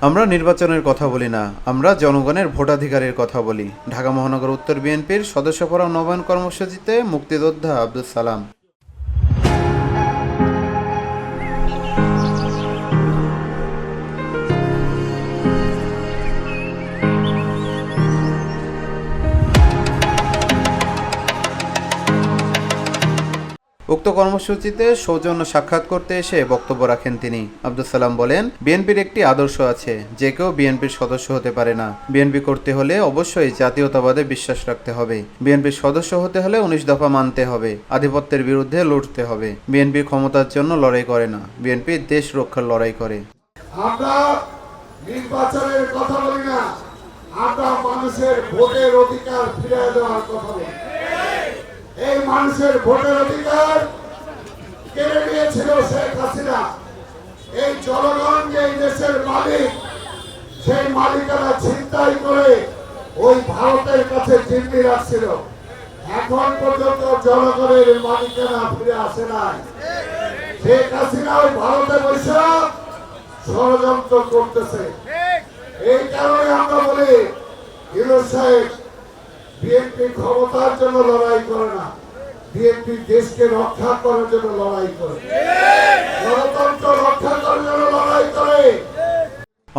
আমরা নির্বাচনের কথা বলি না, আমরা জনগণের ভোটাধিকারের কথা বলি। ঢাকা মহানগর উত্তর বিএনপির সদস্য ফোরাম নবায়ন কর্মসূচিতে মুক্তিযোদ্ধা আব্দুল সালাম। উক্ত কর্মসূচিতে সৌজন্য সাক্ষাৎ করতে এসে বক্তব্য রাখেন তিনি। আব্দুল সালাম বলেন, বিএনপির একটি আদর্শ আছে, যে কেউ বিএনপির সদস্য হতে পারে না। বিএনপি করতে হলে অবশ্যই জাতীয়তাবাদে বিশ্বাস রাখতে হবে। বিএনপির সদস্য হতে হলে 19 দফা মানতে হবে। আধিপত্যের বিরুদ্ধে লড়তে হবে। বিএনপি ক্ষমতার জন্য লড়াই করে না, বিএনপি দেশ রক্ষার লড়াই করে। আমরা নির্বাচনের কথা বলি না, আমরা মানুষের ভোটের অধিকার ফিরে দেওয়ার কথা বলি। এই মানুষের ভোটের অধিকার কেড়ে নিয়েছিল শেখ হাসিনা। এই জনগণ যে এই দেশের মালিক, সেই মালিকানা ছিনতাই করে ওই ভারতের কাছে জিম্মি রাখছিল। এখন পর্যন্ত জনগণের মালিকানা ফিরে আসে নাই। শেখ হাসিনা ওই ভারতে বসে ষড়যন্ত্র করতেছে। এই কারণে আমরা বলি, ইউনূস সাহেব বিএনপি ক্ষমতার জন্য লড়াই করে না, বিএনপি দেশকে রক্ষা করার জন্য লড়াই করে, গণতন্ত্র রক্ষা করার জন্য লড়াই করে।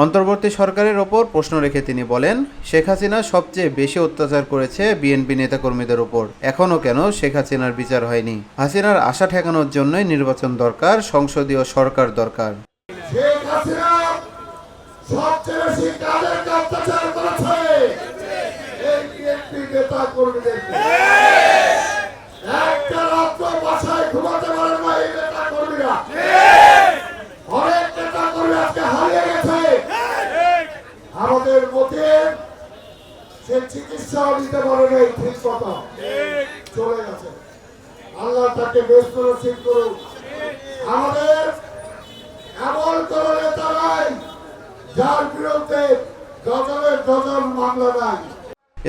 অন্তর্বর্তী সরকারের ওপর প্রশ্ন রেখে তিনি বলেন, শেখ হাসিনা সবচেয়ে বেশি অত্যাচার করেছে বিএনপি নেতাকর্মীদের উপর। এখনও কেন শেখ হাসিনার বিচার হয়নি? হাসিনার আশা ঠেকানোর জন্যই নির্বাচন দরকার, সংসদীয় সরকার দরকার। শেখ হাসিনা সবচেয়ে বেশি কাদেরকে অত্যাচার করেছে? এই বিএনপি নেতা কর্মীদেরকে। একটা রাত্র বাসায় ঘুমাতে পারে না এই নেতা কর্মীরা। অনেক নেতা কর্মী আজকে হারিয়ে গেছে। আমাদের মতে সে চিকিৎসাও দিতে পারে নাই ঠিক মতো, চলে গেছে। আল্লাহ তাকে ব্যস্ত নসিব করুন। আমাদের এমন কোন নেতা নাই যার বিরুদ্ধে ডজনের ডজন মামলা নাই।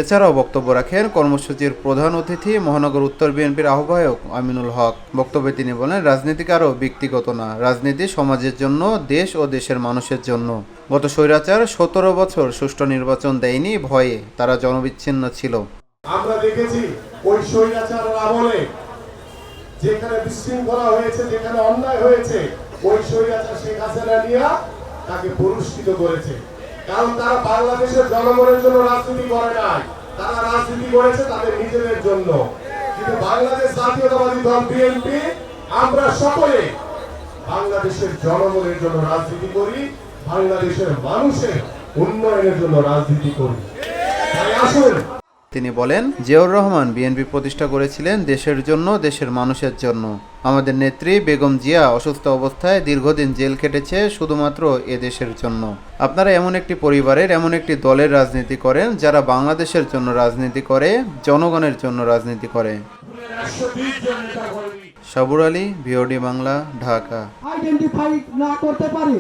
এছাড়াও বক্তব্য রাখেন কর্মসূচির প্রধান অতিথি মহানগর উত্তর বিএনপির আহ্বায়ক আমিনুল হক। বক্তব্যে তিনি বলেন, রাজনীতি কারো ব্যক্তিগত না, রাজনীতি সমাজের জন্য, দেশ ও দেশের মানুষের জন্য। গত স্বৈরাচার 17 বছর সুষ্ঠু নির্বাচন দেয়নি ভয়ে, তারা জনবিচ্ছিন্ন ছিল। আমরা দেখেছি ওই স্বৈরাচারের আমলে যেখানে বিশৃঙ্খলা হয়েছে, যেখানে অন্যায় হয়েছে, ওই স্বৈরাচার শেখ হাসিনা নিয়ে তাকে পুরস্কৃত করেছে। কারণ তারা বাংলাদেশের জনগণের জন্য রাজনীতি করে নাই, তারা রাজনীতি করেছে তাদের নিজেদের জন্য। কিন্তু বাংলাদেশ জাতীয়তাবাদী দল বিএনপি আমরা সকলে বাংলাদেশের জনগণের জন্য রাজনীতি করি, বাংলাদেশের মানুষের উন্নয়নের জন্য রাজনীতি করি। তাই আসুন। তিনি বলেন, জিয়াউর রহমান বিএনপি প্রতিষ্ঠা করেছিলেন দেশের জন্য, দেশের মানুষের জন্য। আমাদের নেত্রী বেগম জিয়া অসুস্থ অবস্থায় দীর্ঘদিন জেল খেটেছে শুধুমাত্র এ দেশের জন্য। আপনারা এমন একটি পরিবারের, এমন একটি দলের রাজনীতি করেন যারা বাংলাদেশের জন্য রাজনীতি করে, জনগণের জন্য রাজনীতি করে। সাবুর আলী, ভিওডি বাংলা, ঢাকা। আইডেন্টিফাই না করতে পারে